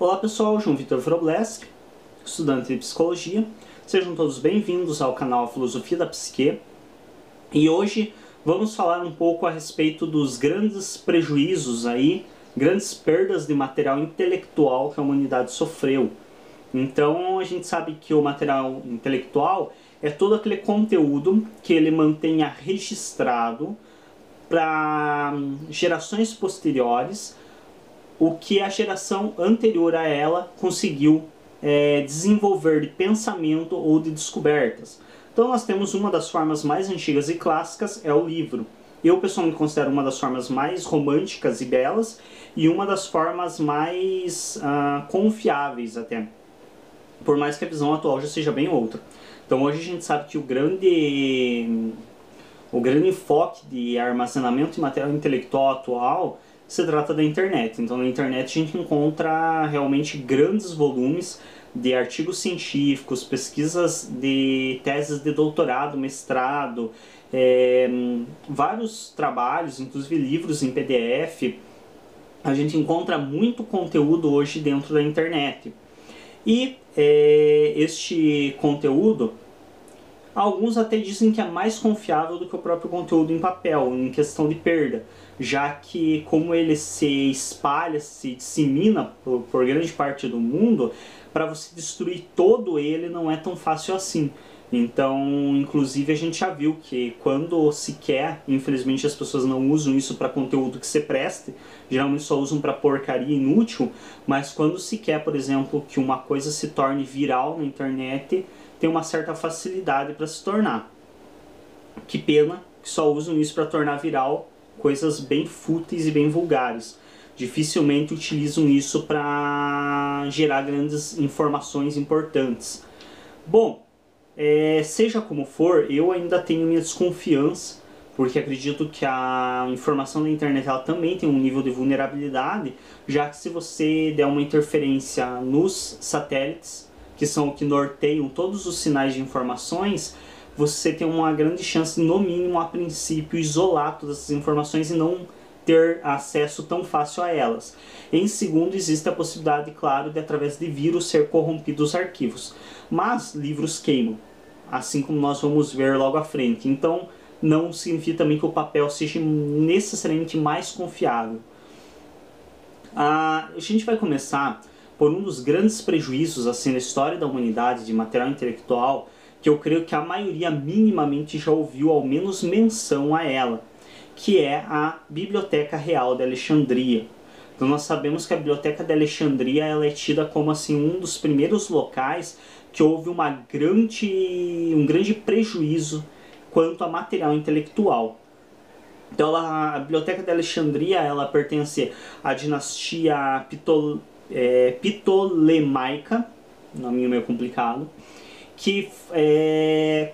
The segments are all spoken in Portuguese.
Olá pessoal, João Vitor Wrobleski, estudante de Psicologia. Sejam todos bem-vindos ao canal Filosofia da Psique. E hoje vamos falar um pouco a respeito dos grandes prejuízos aí, grandes perdas de material intelectual que a humanidade sofreu. Então a gente sabe que o material intelectual é todo aquele conteúdo que ele mantenha registrado para gerações posteriores o que a geração anterior a ela conseguiu desenvolver de pensamento ou de descobertas. Então nós temos uma das formas mais antigas e clássicas, é o livro. Eu pessoalmente considero uma das formas mais românticas e belas e uma das formas mais confiáveis até, por mais que a visão atual já seja bem outra. Então hoje a gente sabe que o grande enfoque de armazenamento de material intelectual atual se trata da internet. Então na internet a gente encontra realmente grandes volumes de artigos científicos, pesquisas de teses de doutorado, mestrado, vários trabalhos, inclusive livros em PDF. A gente encontra muito conteúdo hoje dentro da internet. E este conteúdo, alguns até dizem que é mais confiável do que o próprio conteúdo em papel, em questão de perda, já que como ele se espalha, se dissemina por grande parte do mundo, para você destruir todo ele não é tão fácil assim. Então, inclusive, a gente já viu que quando se quer, infelizmente as pessoas não usam isso para conteúdo que se preste, geralmente só usam para porcaria inútil, mas quando se quer, por exemplo, que uma coisa se torne viral na internet, tem uma certa facilidade para se tornar. Que pena que só usam isso para tornar viral coisas bem fúteis e bem vulgares. Dificilmente utilizam isso para gerar grandes informações importantes. Bom, seja como for, eu ainda tenho minha desconfiança, porque acredito que a informação da internet ela também tem um nível de vulnerabilidade, já que se você der uma interferência nos satélites, que são o que norteiam todos os sinais de informações, você tem uma grande chance, no mínimo a princípio, isolar todas essas informações e não ter acesso tão fácil a elas. Em segundo, existe a possibilidade, claro, de através de vírus ser corrompidos os arquivos. Mas livros queimam, assim como nós vamos ver logo à frente. Então, não significa também que o papel seja necessariamente mais confiável. A gente vai começar por um dos grandes prejuízos assim, na história da humanidade de material intelectual, que eu creio que a maioria minimamente já ouviu ao menos menção a ela, que é a Biblioteca Real de Alexandria. Então nós sabemos que a Biblioteca de Alexandria ela é tida como assim, um dos primeiros locais que houve um grande prejuízo quanto a material intelectual. Então a Biblioteca de Alexandria ela pertence à dinastia Ptolemaica, nome meio complicado, que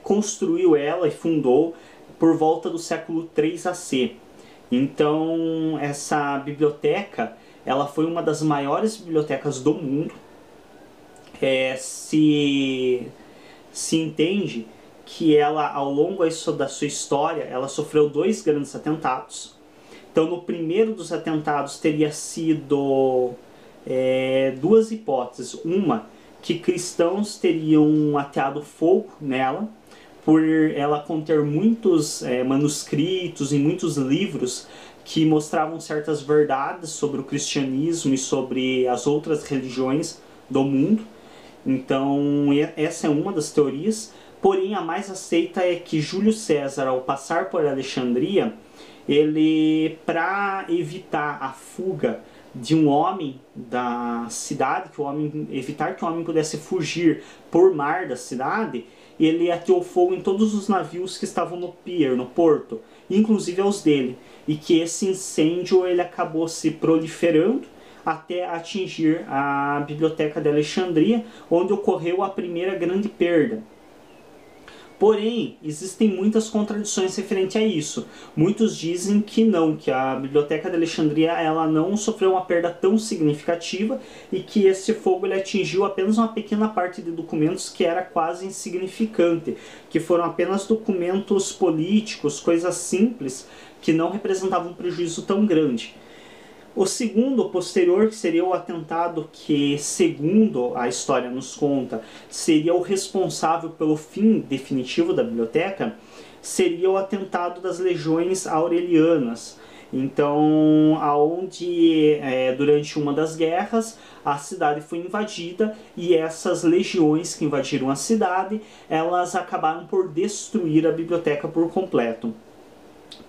construiu ela e fundou por volta do século 3 AC. Então essa biblioteca ela foi uma das maiores bibliotecas do mundo. Se entende que ela, ao longo da sua história, ela sofreu 2 grandes atentados. Então no primeiro dos atentados teria sido 2 hipóteses. Uma, que cristãos teriam ateado fogo nela, por ela conter muitos manuscritos e muitos livros que mostravam certas verdades sobre o cristianismo e sobre as outras religiões do mundo. Então essa é uma das teorias, porém a mais aceita é que Júlio César, ao passar por Alexandria, ele, para evitar a fuga de um homem da cidade, evitar que o homem pudesse fugir por mar da cidade, ele ateou fogo em todos os navios que estavam no pier, no porto, inclusive aos dele, e que esse incêndio ele acabou se proliferando até atingir a Biblioteca de Alexandria, onde ocorreu a primeira grande perda. Porém, existem muitas contradições referente a isso. Muitos dizem que não, que a Biblioteca de Alexandria ela não sofreu uma perda tão significativa e que esse fogo ele atingiu apenas uma pequena parte de documentos que era quase insignificante, que foram apenas documentos políticos, coisas simples, que não representavam um prejuízo tão grande. O segundo, posterior, que seria o atentado que, segundo a história nos conta, seria o responsável pelo fim definitivo da biblioteca, seria o atentado das legiões aurelianas. Então, aonde durante uma das guerras a cidade foi invadida e essas legiões que invadiram a cidade, elas acabaram por destruir a biblioteca por completo.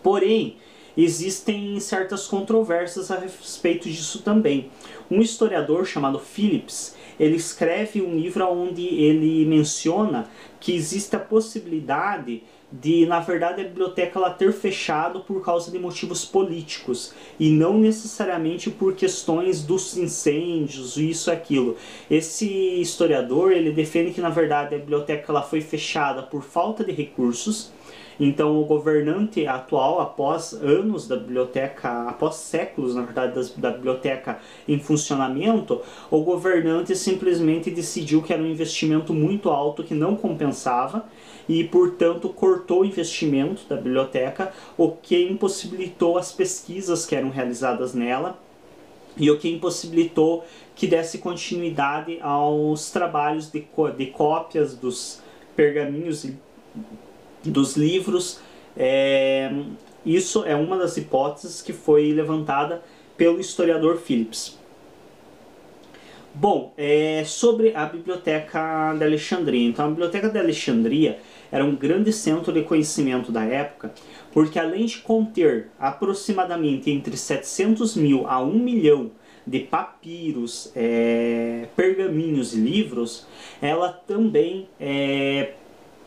Porém, existem certas controvérsias a respeito disso também. Um historiador chamado Phillips, ele escreve um livro onde ele menciona que existe a possibilidade de, na verdade, a biblioteca ela ter fechado por causa de motivos políticos e não necessariamente por questões dos incêndios, isso e aquilo. Esse historiador, ele defende que, na verdade, a biblioteca ela foi fechada por falta de recursos. Então, o governante atual, após anos da biblioteca, após séculos, na verdade, da biblioteca em funcionamento, o governante simplesmente decidiu que era um investimento muito alto que não compensava e, portanto, cortou o investimento da biblioteca, o que impossibilitou as pesquisas que eram realizadas nela e o que impossibilitou que desse continuidade aos trabalhos de cópias dos pergaminhos e dos livros. Isso é uma das hipóteses que foi levantada pelo historiador Phillips. Bom, sobre a Biblioteca de Alexandria. Então, a Biblioteca de Alexandria era um grande centro de conhecimento da época, porque além de conter aproximadamente entre 700 mil a 1 milhão de papiros, pergaminhos e livros, ela também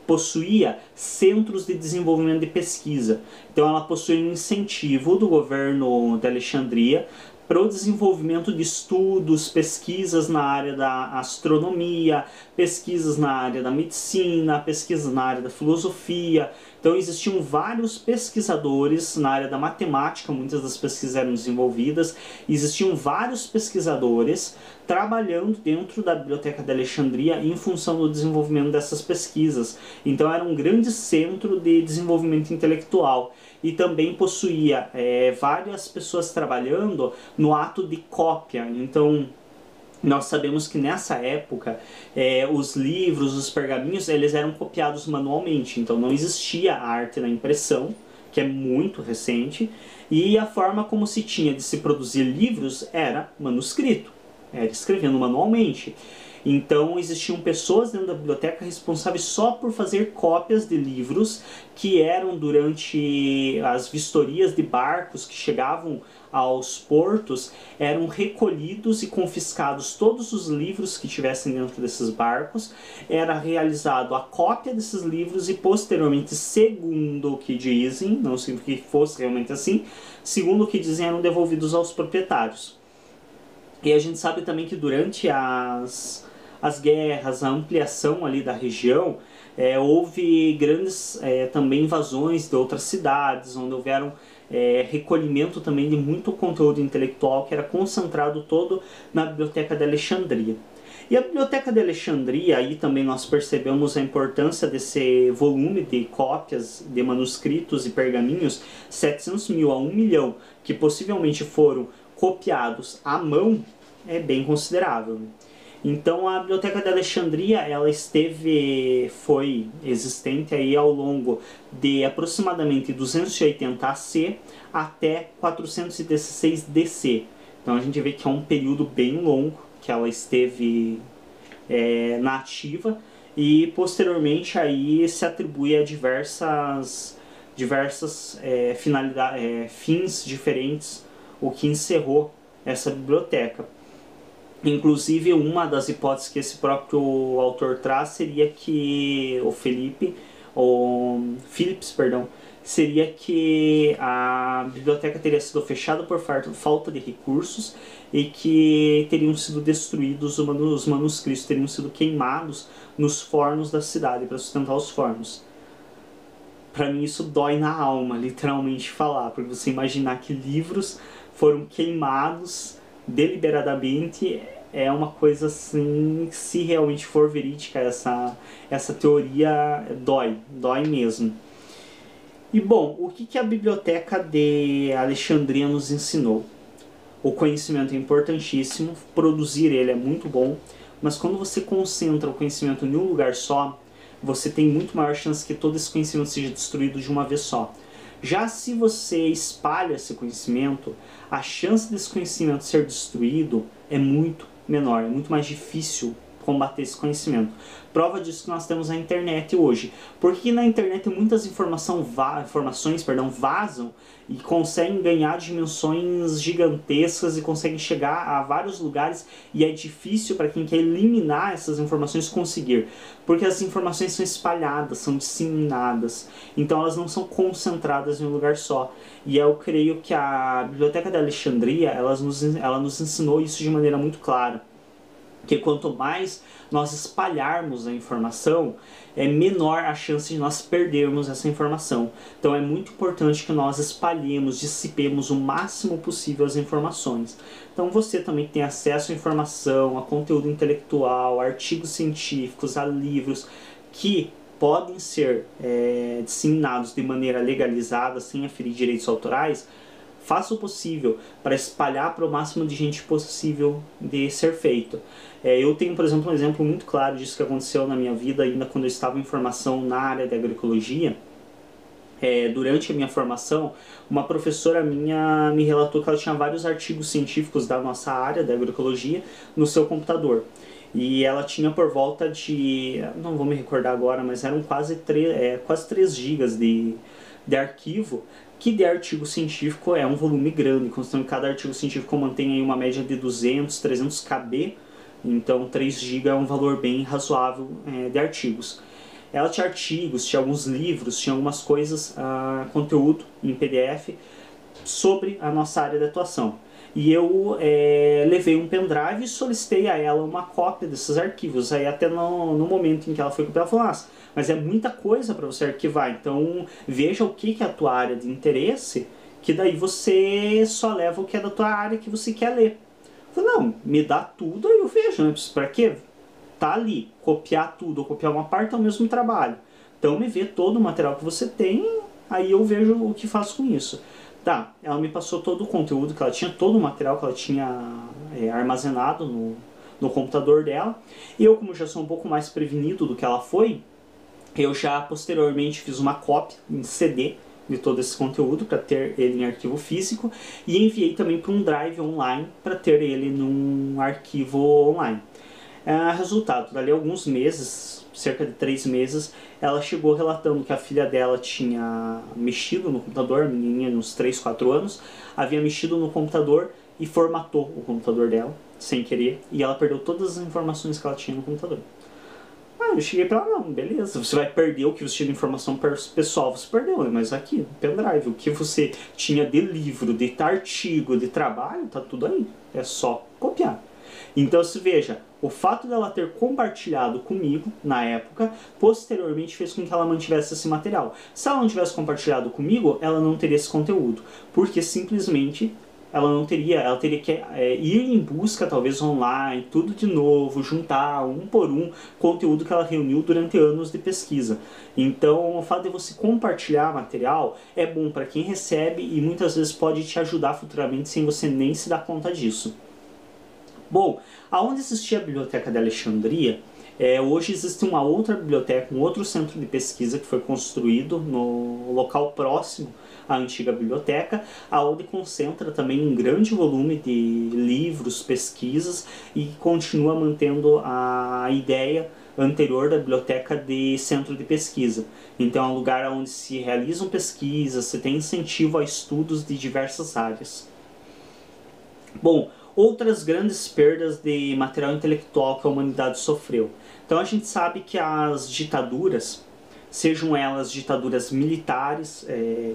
possuía centros de desenvolvimento de pesquisa. Então ela possui um incentivo do governo de Alexandria para o desenvolvimento de estudos, pesquisas na área da astronomia, pesquisas na área da medicina, pesquisas na área da filosofia. Então existiam vários pesquisadores na área da matemática, muitas das pesquisas eram desenvolvidas, existiam vários pesquisadores trabalhando dentro da Biblioteca de Alexandria em função do desenvolvimento dessas pesquisas. Então era um grande centro de desenvolvimento intelectual e também possuía várias pessoas trabalhando no ato de cópia. Então nós sabemos que nessa época os livros, os pergaminhos, eles eram copiados manualmente, então não existia a arte da impressão, que é muito recente, e a forma como se tinha de se produzir livros era manuscrito, era escrevendo manualmente. Então existiam pessoas dentro da biblioteca responsáveis só por fazer cópias de livros que eram, durante as vistorias de barcos que chegavam aos portos, eram recolhidos e confiscados todos os livros que tivessem dentro desses barcos, era realizado a cópia desses livros e posteriormente, segundo o que dizem, não sei que fosse realmente assim, segundo o que dizem, eram devolvidos aos proprietários. E a gente sabe também que durante as guerras, a ampliação ali da região, houve grandes também invasões de outras cidades, onde houveram recolhimento também de muito conteúdo intelectual que era concentrado todo na Biblioteca de Alexandria. E a Biblioteca de Alexandria, aí também nós percebemos a importância desse volume de cópias de manuscritos e pergaminhos, 700 mil a 1 milhão, que possivelmente foram copiados à mão, é bem considerável. Então a Biblioteca de Alexandria, ela foi existente aí ao longo de aproximadamente 280 AC até 416 DC. Então a gente vê que é um período bem longo que ela esteve na ativa, e posteriormente aí se atribui a diversas fins diferentes, o que encerrou essa biblioteca. Inclusive, uma das hipóteses que esse próprio autor traz seria que Phillips, seria que a biblioteca teria sido fechada por falta de recursos e que teriam sido destruídos, os manuscritos teriam sido queimados nos fornos da cidade para sustentar os fornos. Para mim isso dói na alma, literalmente falar, porque você imaginar que livros foram queimados deliberadamente é uma coisa assim, se realmente for verídica essa teoria, dói mesmo. E bom, o que a Biblioteca de Alexandria nos ensinou? O conhecimento é importantíssimo, produzir ele é muito bom, mas quando você concentra o conhecimento em um lugar só, você tem muito maior chance que todo esse conhecimento seja destruído de uma vez só. Já se você espalha esse conhecimento, a chance desse conhecimento ser destruído é muito menor, é muito mais difícil combater esse conhecimento. Prova disso que nós temos na internet hoje. Porque na internet muitas informações vazam e conseguem ganhar dimensões gigantescas e conseguem chegar a vários lugares, e é difícil para quem quer eliminar essas informações conseguir. Porque as informações são espalhadas, são disseminadas. Então elas não são concentradas em um lugar só. E eu creio que a Biblioteca de Alexandria, ela nos ensinou isso de maneira muito clara. Que quanto mais nós espalharmos a informação, é menor a chance de nós perdermos essa informação. Então é muito importante que nós espalhemos, dissipemos o máximo possível as informações. Então você também tem acesso à informação, a conteúdo intelectual, a artigos científicos, a livros que podem ser disseminados de maneira legalizada, sem aferir direitos autorais. Faça o possível para espalhar para o máximo de gente possível de ser feito. Eu tenho, por exemplo, um exemplo muito claro disso que aconteceu na minha vida, ainda quando eu estava em formação na área de agroecologia. Durante a minha formação, uma professora minha me relatou que ela tinha vários artigos científicos da nossa área, da agroecologia, no seu computador. E ela tinha por volta de, não vou me recordar agora, mas eram quase 3 gigas de arquivo, que de artigo científico é um volume grande, considerando que cada artigo científico mantém aí uma média de 200, 300 KB, então 3 GB é um valor bem razoável de artigos. Ela tinha artigos, tinha alguns livros, tinha algumas coisas, conteúdo em PDF sobre a nossa área de atuação. E eu levei um pendrive e solicitei a ela uma cópia desses arquivos. Aí até no momento em que ela foi copiar, ela falou: "Nossa, mas é muita coisa para você arquivar, então veja o que é a tua área de interesse, que daí você só leva o que é da tua área que você quer ler." Eu falei: "Não, me dá tudo, aí eu vejo, né? Para quê? Tá ali, copiar tudo ou copiar uma parte é o mesmo trabalho. Então me vê todo o material que você tem, aí eu vejo o que faço com isso." Tá, ela me passou todo o conteúdo que ela tinha, todo o material que ela tinha armazenado no computador dela. E eu, como já sou um pouco mais prevenido do que ela foi, eu já posteriormente fiz uma cópia em CD de todo esse conteúdo para ter ele em arquivo físico, e enviei também para um drive online para ter ele num arquivo online. Resultado, dali a alguns meses, cerca de 3 meses, ela chegou relatando que a filha dela tinha mexido no computador, a menininha uns 3, 4 anos, havia mexido no computador e formatou o computador dela, sem querer, e ela perdeu todas as informações que ela tinha no computador. Eu cheguei pra ela: "Não, beleza, você vai perder o que você tinha de informação pessoal, você perdeu, mas aqui, no pendrive, o que você tinha de livro, de artigo, de trabalho, tá tudo aí, é só copiar." Então, se veja, o fato dela ter compartilhado comigo, na época, posteriormente fez com que ela mantivesse esse material. Se ela não tivesse compartilhado comigo, ela não teria esse conteúdo, porque simplesmente ela teria que ir em busca, talvez online, tudo de novo, juntar um por um conteúdo que ela reuniu durante anos de pesquisa. Então, o fato de você compartilhar material é bom para quem recebe e muitas vezes pode te ajudar futuramente sem você nem se dar conta disso. Bom, aonde existia a Biblioteca de Alexandria, hoje existe uma outra biblioteca, um outro centro de pesquisa que foi construído no local próximo à antiga biblioteca, aonde concentra também um grande volume de livros, pesquisas, e continua mantendo a ideia anterior da biblioteca de centro de pesquisa. Então é um lugar onde se realizam pesquisas, se tem incentivo a estudos de diversas áreas. Bom, outras grandes perdas de material intelectual que a humanidade sofreu. Então a gente sabe que as ditaduras, sejam elas ditaduras militares,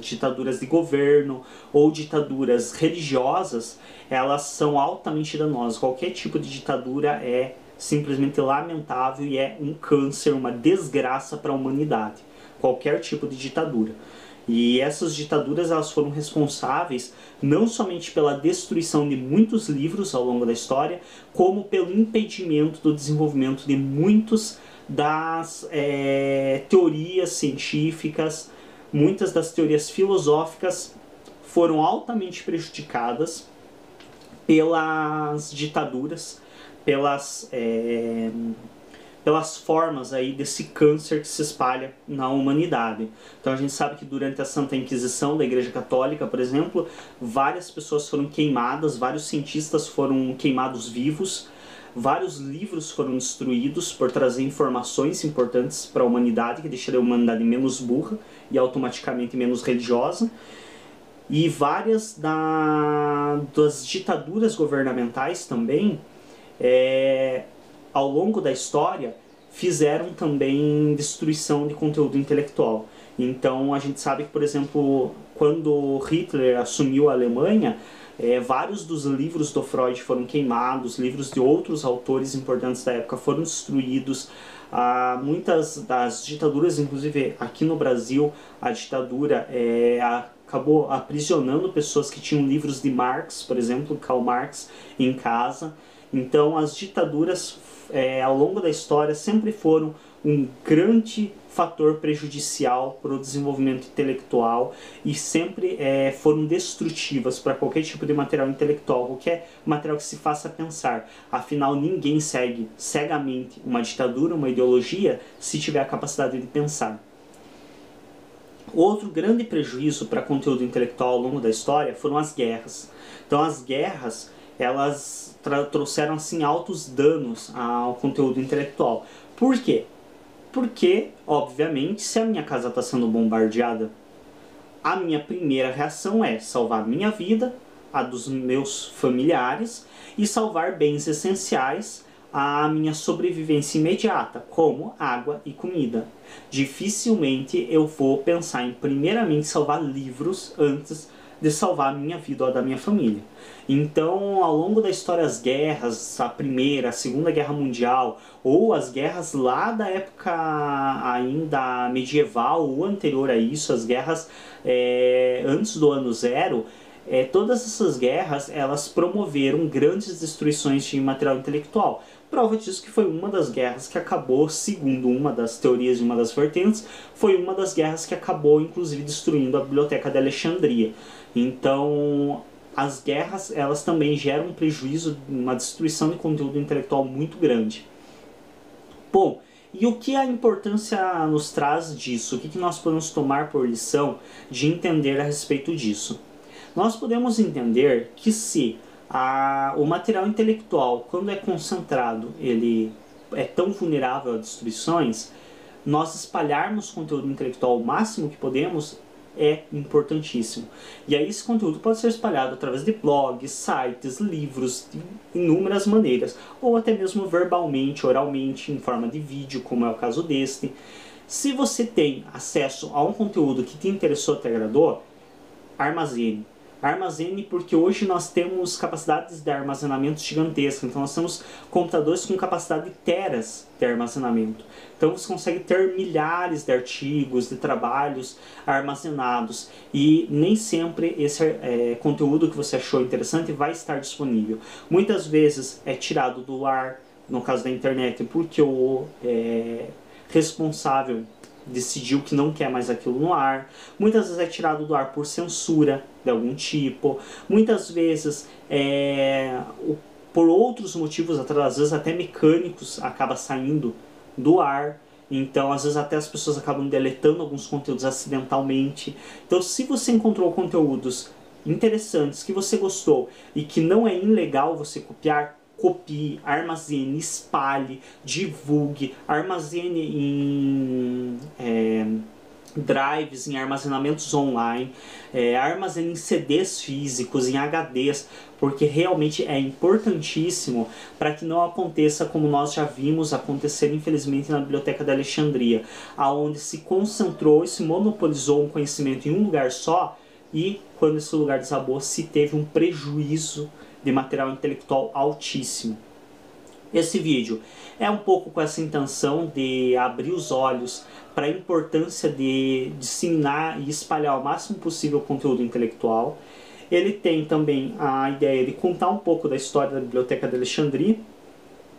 ditaduras de governo ou ditaduras religiosas, elas são altamente danosas. Qualquer tipo de ditadura é simplesmente lamentável e é um câncer, uma desgraça para a humanidade. Qualquer tipo de ditadura. E essas ditaduras, elas foram responsáveis não somente pela destruição de muitos livros ao longo da história, como pelo impedimento do desenvolvimento de muitas das teorias científicas, muitas das teorias filosóficas foram altamente prejudicadas pelas ditaduras, pelas formas aí desse câncer que se espalha na humanidade. Então a gente sabe que durante a Santa Inquisição da Igreja Católica, por exemplo, várias pessoas foram queimadas, vários cientistas foram queimados vivos, vários livros foram destruídos por trazer informações importantes para a humanidade, que deixaria a humanidade menos burra e automaticamente menos religiosa. E várias das ditaduras governamentais também, ao longo da história, fizeram também destruição de conteúdo intelectual. Então a gente sabe que, por exemplo, quando Hitler assumiu a Alemanha, vários dos livros do Freud foram queimados, livros de outros autores importantes da época foram destruídos. Muitas das ditaduras, inclusive aqui no Brasil, a ditadura acabou aprisionando pessoas que tinham livros de Marx, por exemplo, Karl Marx, em casa. Então as ditaduras ao longo da história sempre foram um grande fator prejudicial para o desenvolvimento intelectual e sempre foram destrutivas para qualquer tipo de material intelectual, qualquer material que se faça pensar. Afinal, ninguém segue cegamente uma ditadura, uma ideologia, se tiver a capacidade de pensar. Outro grande prejuízo para conteúdo intelectual ao longo da história foram as guerras. Então as guerras, elas trouxeram assim altos danos ao conteúdo intelectual. Por quê? Porque, obviamente, se a minha casa está sendo bombardeada, a minha primeira reação é salvar a minha vida, a dos meus familiares e salvar bens essenciais à minha sobrevivência imediata, como água e comida. Dificilmente eu vou pensar em primeiramente salvar livros antes de salvar a minha vida ou a da minha família. Então, ao longo da história, as guerras, a Primeira, a Segunda Guerra Mundial, ou as guerras lá da época ainda medieval ou anterior a isso, as guerras antes do ano zero, todas essas guerras, elas promoveram grandes destruições de material intelectual. Prova disso que foi uma das guerras que acabou, segundo uma das teorias e uma das vertentes, foi uma das guerras que acabou, inclusive, destruindo a Biblioteca de Alexandria. Então, as guerras, elas também geram um prejuízo, uma destruição de conteúdo intelectual muito grande. Bom, e o que a importância nos traz disso? O que nós podemos tomar por lição de entender a respeito disso? Nós podemos entender que se o material intelectual, quando é concentrado, ele é tão vulnerável a destruições, nós espalharmos conteúdo intelectual o máximo que podemos é importantíssimo. E aí esse conteúdo pode ser espalhado através de blogs, sites, livros, de inúmeras maneiras, ou até mesmo verbalmente, oralmente, em forma de vídeo, como é o caso deste. Se você tem acesso a um conteúdo que te interessou, te agradou, armazene. Armazene, porque hoje nós temos capacidades de armazenamento gigantescas. Então nós temos computadores com capacidade de teras de armazenamento. Então você consegue ter milhares de artigos, de trabalhos armazenados. E nem sempre esse conteúdo que você achou interessante vai estar disponível. Muitas vezes é tirado do ar, no caso da internet, porque o responsável decidiu que não quer mais aquilo no ar. Muitas vezes é tirado do ar por censura de algum tipo. Muitas vezes por outros motivos, às vezes até mecânicos, acaba saindo do ar. Então, às vezes até as pessoas acabam deletando alguns conteúdos acidentalmente. Então, se você encontrou conteúdos interessantes que você gostou e que não é ilegal você copiar, copie, armazene, espalhe, divulgue, armazene em drives, em armazenamentos online, armazene em CDs físicos, em HDs, porque realmente é importantíssimo para que não aconteça como nós já vimos acontecer infelizmente na Biblioteca de Alexandria, aonde se concentrou e se monopolizou um conhecimento em um lugar só e quando esse lugar desabou se teve um prejuízo de material intelectual altíssimo. Esse vídeo é um pouco com essa intenção de abrir os olhos para a importância de disseminar e espalhar o máximo possível o conteúdo intelectual. Ele tem também a ideia de contar um pouco da história da Biblioteca de Alexandria.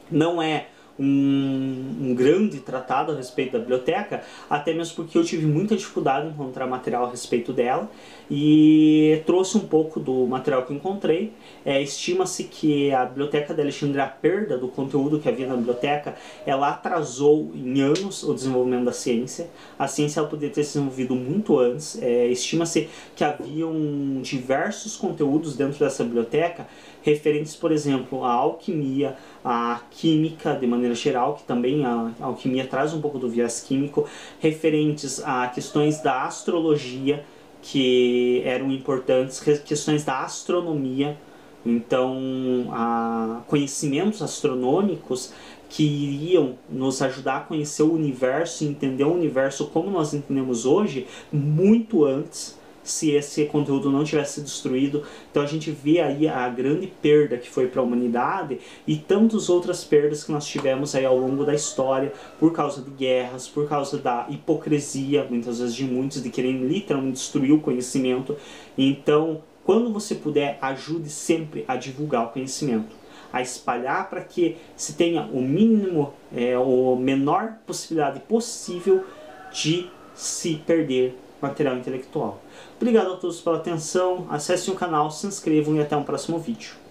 Não é um grande tratado a respeito da biblioteca, até mesmo porque eu tive muita dificuldade em encontrar material a respeito dela, e trouxe um pouco do material que encontrei. Estima-se que a Biblioteca de Alexandria, a perda do conteúdo que havia na biblioteca, ela atrasou em anos o desenvolvimento da ciência. A ciência ela poderia ter se desenvolvido muito antes. Estima-se que haviam diversos conteúdos dentro dessa biblioteca referentes, por exemplo, à alquimia, à química de maneira geral, que também a alquimia traz um pouco do viés químico, referentes a questões da astrologia, que eram importantes, questões da astronomia. Então, conhecimentos astronômicos que iriam nos ajudar a conhecer o universo e entender o universo como nós entendemos hoje, muito antes, se esse conteúdo não tivesse destruído. Então a gente vê aí a grande perda que foi para a humanidade e tantas outras perdas que nós tivemos aí ao longo da história, por causa de guerras, por causa da hipocrisia, muitas vezes de muitos, de querem literalmente destruir o conhecimento. Então, quando você puder, ajude sempre a divulgar o conhecimento, a espalhar, para que se tenha o mínimo, ou menor possibilidade possível de se perder material intelectual. Obrigado a todos pela atenção, acessem o canal, se inscrevam e até um próximo vídeo.